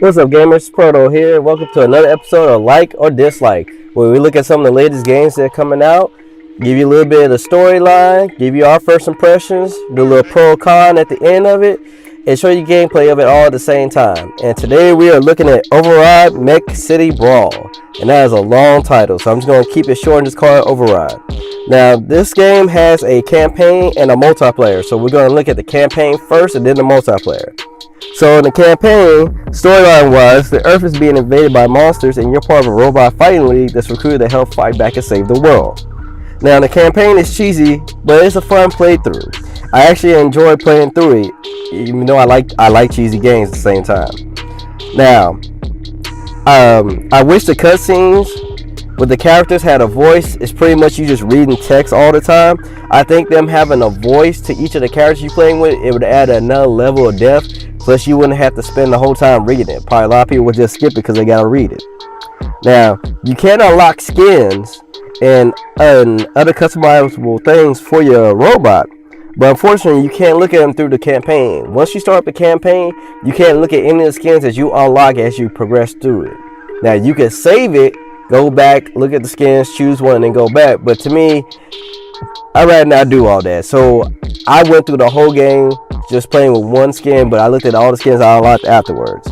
What's up, gamers? Proto here. Welcome to another episode of Like or Dislike, where we look at some of the latest games that are coming out, give you a little bit of the storyline, give you our first impressions, do a little pro con at the end of it, and show you gameplay of it all at the same time. And today we are looking at Override Mech City Brawl, and that is a long title, so I'm just going to keep it short and just call it Override. Now, this game has a campaign and a multiplayer, so we're going to look at the campaign first and then the multiplayer. So in the campaign, storyline-wise, the Earth is being invaded by monsters and you're part of a robot fighting league that's recruited to help fight back and save the world. Now the campaign is cheesy, but it's a fun playthrough. I actually enjoy playing through it, even though I like cheesy games at the same time. Now, I wish the cutscenes with the characters had a voice. It's pretty much you just reading text all the time. I think them having a voice to each of the characters you're playing with, it would add another level of depth. Plus, you wouldn't have to spend the whole time reading it. Probably a lot of people would just skip it because they gotta read it. Now, you can unlock skins and other customizable things for your robot, but unfortunately, you can't look at them through the campaign. Once you start the campaign, you can't look at any of the skins that you unlock as you progress through it. Now, you can save it, go back, look at the skins, choose one, and then go back. But to me, I'd rather not do all that. So I went through the whole game just playing with one skin, but I looked at all the skins I unlocked afterwards.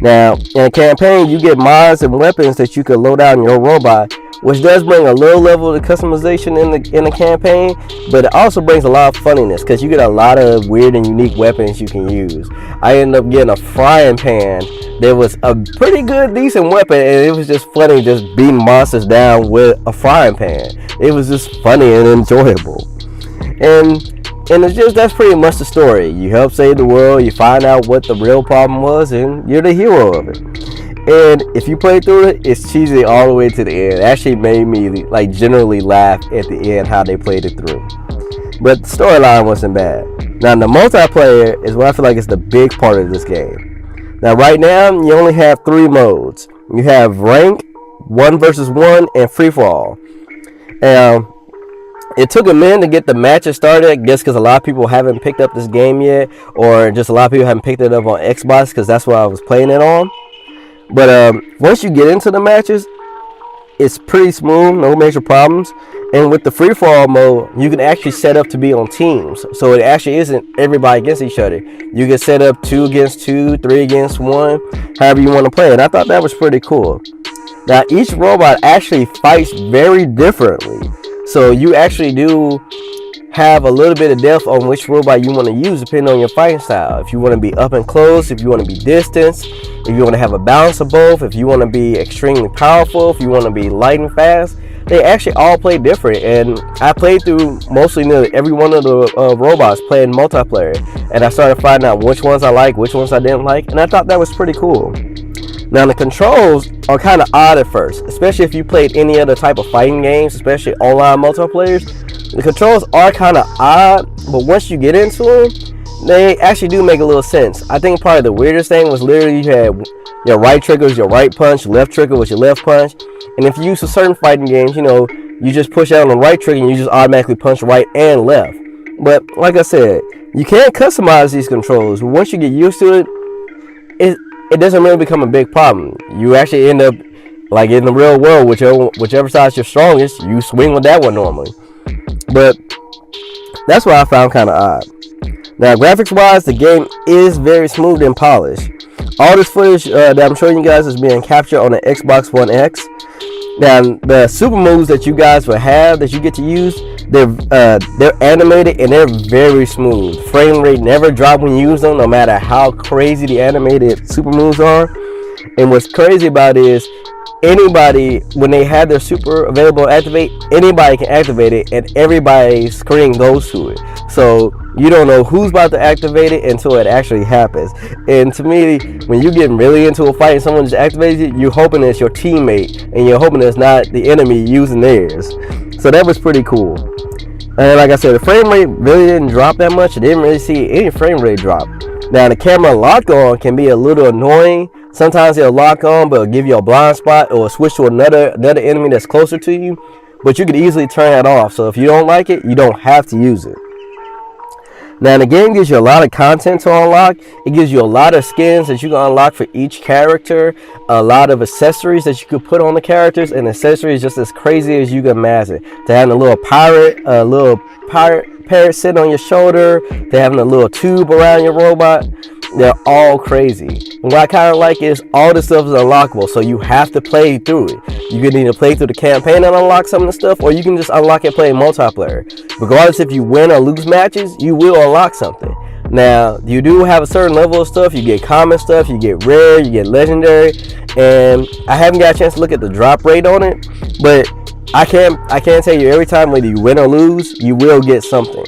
Now, in a campaign, you get mods and weapons that you can load out in your robot, which does bring a little level of customization in the campaign, but it also brings a lot of funniness because you get a lot of weird and unique weapons you can use. I ended up getting a frying pan that was a pretty good, decent weapon, and it was just funny just beating monsters down with a frying pan. It was just funny and enjoyable. And it's just, that's pretty much the story. You help save the world, you find out what the real problem was, and you're the hero of it. And if you play through it, it's cheesy all the way to the end. It actually made me like generally laugh at the end how they played it through. But the storyline wasn't bad. Now the multiplayer is what I feel like is the big part of this game. Now right now you only have 3 modes. You have rank, 1 versus 1, and free for all. It took a minute to get the matches started, I guess because a lot of people haven't picked up this game yet, or just a lot of people haven't picked it up on Xbox because that's what I was playing it on. But once you get into the matches, it's pretty smooth, no major problems. And with the free-for-all mode, you can actually set up to be on teams. So it actually isn't everybody against each other. You can set up 2 against 2, 3 against 1, however you want to play it. I thought that was pretty cool. Now, each robot actually fights very differently. So you actually do have a little bit of depth on which robot you want to use depending on your fighting style. If you want to be up and close, if you want to be distance, if you want to have a balance of both, if you want to be extremely powerful, if you want to be light and fast, they actually all play different. And I played through mostly nearly every one of the robots playing multiplayer, and I started finding out which ones I like, which ones I didn't like, and I thought that was pretty cool. Now the controls are kind of odd at first, especially if you played any other type of fighting games, especially online multiplayers. The controls are kind of odd, but once you get into them, they actually do make a little sense. I think probably the weirdest thing was literally you had your right trigger was your right punch, left trigger was your left punch, and if you use a certain fighting games, you know, you just push out on the right trigger and you just automatically punch right and left. But like I said, you can't customize these controls. Once you get used to it doesn't really become a big problem. You actually end up like in the real world, whichever side's your strongest, you swing with that one normally. But that's what I found kind of odd. Now graphics wise, the game is very smooth and polished. All this footage that I'm showing you guys is being captured on the Xbox One X. Now the super moves that you guys will have that you get to use, they're animated and they're very smooth. Frame rate never drop when you use them, no matter how crazy the animated super moves are. And what's crazy about it is anybody, when they have their super available to activate, anybody can activate it and everybody's screen goes to it. So you don't know who's about to activate it until it actually happens. And to me, when you get really into a fight and someone just activates it, you're hoping it's your teammate and you're hoping it's not the enemy using theirs. So that was pretty cool. And like I said, the frame rate really didn't drop that much. I didn't really see any frame rate drop. Now the camera lock on can be a little annoying. Sometimes it'll lock on, but it'll give you a blind spot or switch to another enemy that's closer to you. But you could easily turn that off. So if you don't like it, you don't have to use it. Now, the game gives you a lot of content to unlock. It gives you a lot of skins that you can unlock for each character, a lot of accessories that you could put on the characters, and accessories just as crazy as you can imagine. To having a little parrot sitting on your shoulder, to having a little tube around your robot. They're all crazy. And what I kind of like is all this stuff is unlockable, so you have to play through it. You can either play through the campaign and unlock some of the stuff, or you can just unlock it playing multiplayer. Regardless if you win or lose matches, you will unlock something. Now, you do have a certain level of stuff. You get common stuff, you get rare, you get legendary, and I haven't got a chance to look at the drop rate on it, but I can't tell you every time whether you win or lose, you will get something.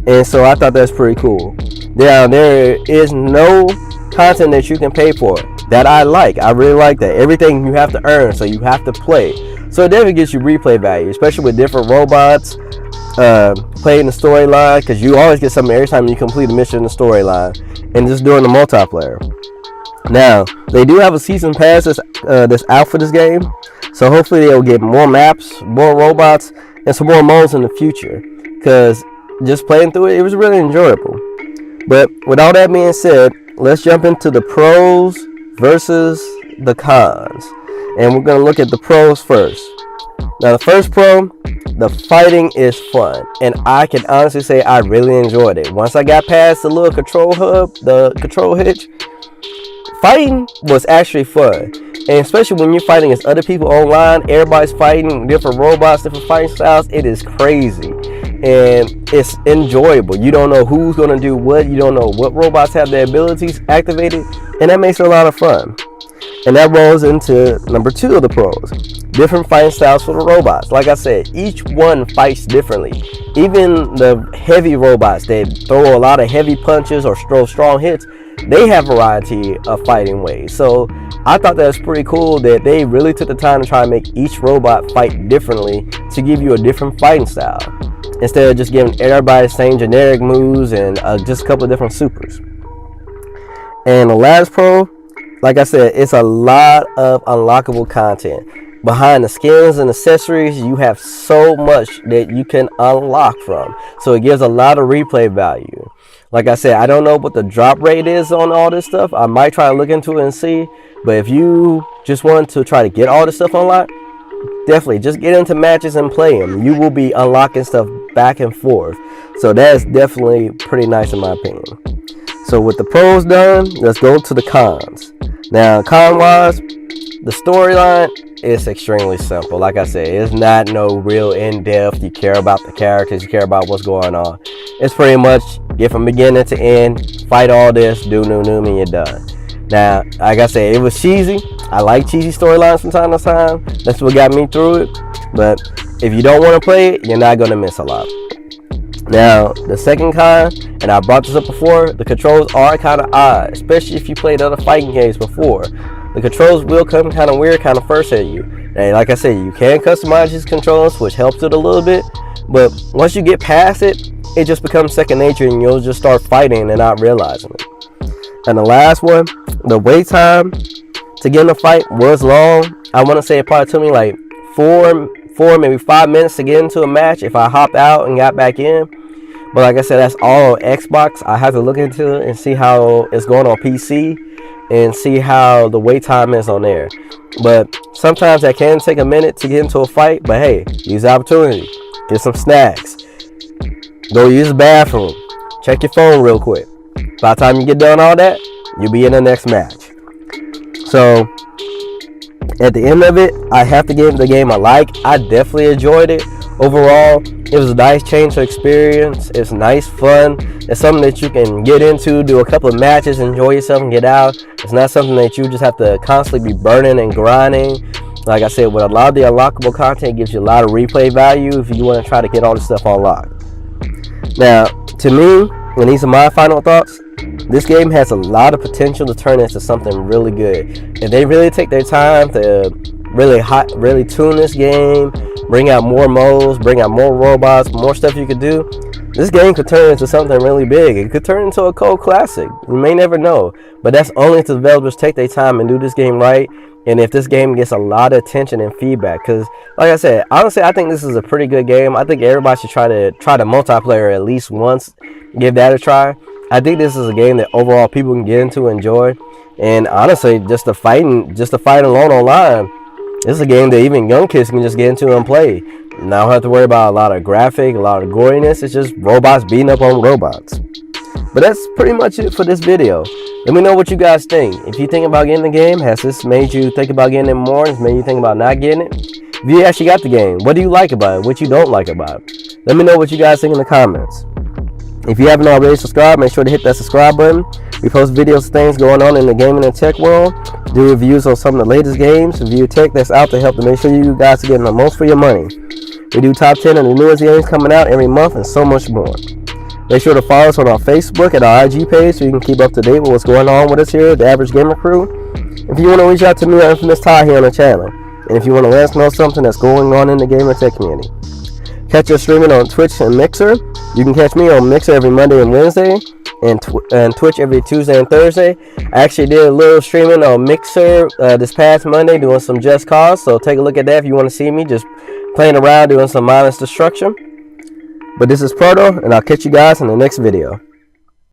And so I thought that's pretty cool. Now, there is no content that you can pay for that I like. I really like that. Everything you have to earn, so you have to play. So it definitely gives you replay value, especially with different robots, playing the storyline, because you always get something every time you complete a mission in the storyline, and just doing the multiplayer. Now, they do have a season pass that's out for this game, so hopefully they'll get more maps, more robots, and some more modes in the future, because just playing through it, it was really enjoyable. But with all that being said, let's jump into the pros versus the cons. And we're going to look at the pros first. Now, the first pro, the fighting is fun. And I can honestly say I really enjoyed it. Once I got past the little control hub, the control hitch, fighting was actually fun. And especially when you're fighting against other people online, everybody's fighting different robots, different fighting styles. It is crazy. And it's enjoyable. You don't know who's going to do what. You don't know what robots have their abilities activated. And that makes it a lot of fun. And that rolls into number 2 of the pros. Different fighting styles for the robots. Like I said, each one fights differently. Even the heavy robots that throw a lot of heavy punches or throw strong hits, they have a variety of fighting ways. So I thought that was pretty cool that they really took the time to try and make each robot fight differently to give you a different fighting style, instead of just giving everybody the same generic moves and just a couple of different supers. And the last pro, like I said, it's a lot of unlockable content. Behind the skins and accessories, you have so much that you can unlock from. So it gives a lot of replay value. Like I said, I don't know what the drop rate is on all this stuff. I might try to look into it and see. But if you just want to try to get all this stuff unlocked, definitely just get into matches and play them. You will be unlocking stuff back and forth. So that's definitely pretty nice in my opinion. So with the pros done, let's go to the cons. Now, con-wise, the storyline is extremely simple. Like I said, it's not no real in-depth. You care about the characters, you care about what's going on. It's pretty much get from beginning to end, fight all this, do and you're done. Now, like I said, it was cheesy. I like cheesy storylines from time to time. That's what got me through it. But if you don't want to play it, you're not going to miss a lot. Now, the second con, and I brought this up before, the controls are kind of odd, especially if you played other fighting games before. The controls will come kind of weird, kind of first at you. And like I said, you can customize these controls, which helps it a little bit. But once you get past it, it just becomes second nature and you'll just start fighting and not realizing it. And the last one, the wait time to get in a fight was long. I want to say it probably took me like four, maybe 5 minutes to get into a match if I hopped out and got back in. But like I said, that's all on Xbox. I have to look into it and see how it's going on PC and see how the wait time is on there. But sometimes that can take a minute to get into a fight. But hey, use the opportunity. Get some snacks. Go use the bathroom. Check your phone real quick. By the time you get done all that, you'll be in the next match. So at the end of it, I have to give the game a like. I definitely enjoyed it. Overall, it was a nice change of experience. It's nice fun. It's something that you can get into, do a couple of matches, enjoy yourself and get out. It's not something that you just have to constantly be burning and grinding. Like I said, with a lot of the unlockable content, it gives you a lot of replay value if you want to try to get all this stuff unlocked. Now, to me, and these are my final thoughts, this game has a lot of potential to turn into something really good. If they really take their time to really tune this game, bring out more modes, bring out more robots, more stuff you could do, this game could turn into something really big. It could turn into a cult classic. You may never know. But that's only if the developers take their time and do this game right. And if this game gets a lot of attention and feedback. Because, like I said, honestly, I think this is a pretty good game. I think everybody should try the multiplayer at least once. Give that a try. I think this is a game that overall people can get into and enjoy. And honestly, just the fighting alone online, this is a game that even young kids can just get into and play. Now don't have to worry about a lot of graphic, a lot of goriness. It's just robots beating up on robots. But that's pretty much it for this video. Let me know what you guys think. If you think about getting the game, has this made you think about getting it more? Has made you think about not getting it? If you actually got the game, what do you like about it? What you don't like about it? Let me know what you guys think in the comments. If you haven't already subscribed, make sure to hit that subscribe button. We post videos of things going on in the gaming and tech world. Do reviews on some of the latest games. Review tech that's out to help to make sure you guys are getting the most for your money. We do top 10 of the newest games coming out every month and so much more. Make sure to follow us on our Facebook and our IG page so you can keep up to date with what's going on with us here at the Average Gamer Crew. If you want to reach out to me or InfamouslyTy here on the channel, and if you want to let us know something that's going on in the gaming tech community. Catch us streaming on Twitch and Mixer. You can catch me on Mixer every Monday and Wednesday, and Twitch every Tuesday and Thursday. I actually did a little streaming on Mixer this past Monday doing some Just Cause, so take a look at that if you want to see me just playing around doing some mindless destruction. But this is Proto, and I'll catch you guys in the next video.